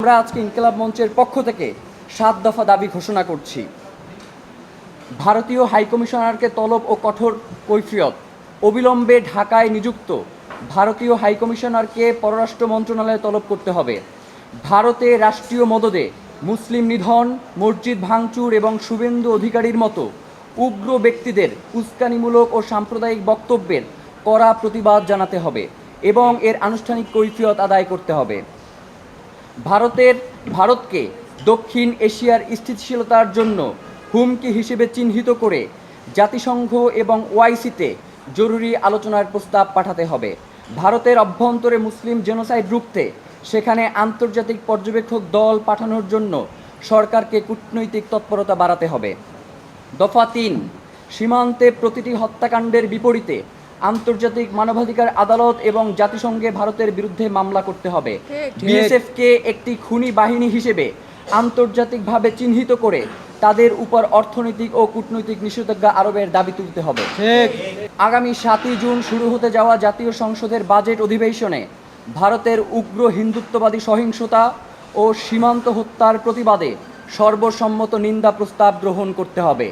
আমরা আজকে ইনকিলাব মঞ্চের পক্ষ থেকে 7 দফা দাবি ঘোষণা করছি। ভারতীয় হাইকমিশনারকে তলব ও কঠোর কৈফিয়ত। অবিলম্বে ঢাকায় নিযুক্ত ভারতীয় হাইকমিশনারকে পররাষ্ট্র মন্ত্রণালয়ে তলব করতে হবে। ভারতে রাষ্ট্রীয় মদদে মুসলিম নিধন, মসজিদ ভাঙচুর এবং শুভেন্দু অধিকারীর মতো উগ্র ব্যক্তিদের উস্কানিমূলক ও সাম্প্রদায়িক বক্তব্যের কড়া প্রতিবাদ জানাতে হবে এবং এর আনুষ্ঠানিক কৈফিয়ত আদায় করতে হবে। ভারতকে দক্ষিণ এশিয়ার স্থিতিশীলতার জন্য হুমকি হিসেবে চিহ্নিত করে জাতিসংঘ এবং ওআইসিতে জরুরি আলোচনার প্রস্তাব পাঠাতে হবে। ভারতের অভ্যন্তরে মুসলিম জেনোসাইড রুখতে সেখানে আন্তর্জাতিক পর্যবেক্ষক দল পাঠানোর জন্য সরকারকে কূটনৈতিক তৎপরতা বাড়াতে হবে। দফা 3, সীমান্তে প্রতিটি হত্যাকাণ্ডের বিপরীতে আন্তর্জাতিক মানবাধিকার আদালত এবং জাতিসংঘে ভারতের বিরুদ্ধে মামলা করতে হবে। বিএসএফকে একটি খুনি বাহিনী হিসেবে আন্তর্জাতিকভাবে চিহ্নিত করে তাদের উপর অর্থনৈতিক ও কূটনৈতিক নিষেধাজ্ঞা আরোপের দাবি তুলতে হবে। আগামী 7 জুন শুরু হতে যাওয়া জাতীয় সংসদের বাজেট অধিবেশনে ভারতের উগ্র হিন্দুত্ববাদী সহিংসতা ও সীমান্ত হত্যার প্রতিবাদে সর্বসম্মত নিন্দা প্রস্তাব গ্রহণ করতে হবে।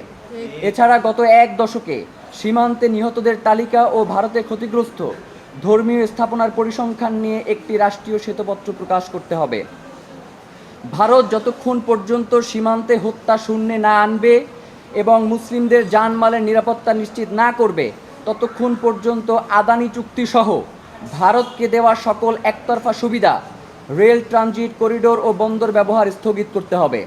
এছাড়া গত 1 দশকে সীমান্তে নিহতদের তালিকা ও ভারতে ক্ষতিগ্রস্ত ধর্মীয় স্থাপনার পরিসংখ্যান নিয়ে একটি রাষ্ট্রীয় শ্বেতপত্র প্রকাশ করতে হবে। ভারত যতক্ষণ পর্যন্ত সীমান্তে হত্যা শূন্যে না আনবে এবং মুসলিমদের জানমালের নিরাপত্তা নিশ্চিত না করবে ততক্ষণ পর্যন্ত আদানি চুক্তিসহ ভারতকে দেওয়া সকল একতরফা সুবিধা, রেল ট্রানজিট করিডোর ও বন্দর ব্যবহার স্থগিত করতে হবে।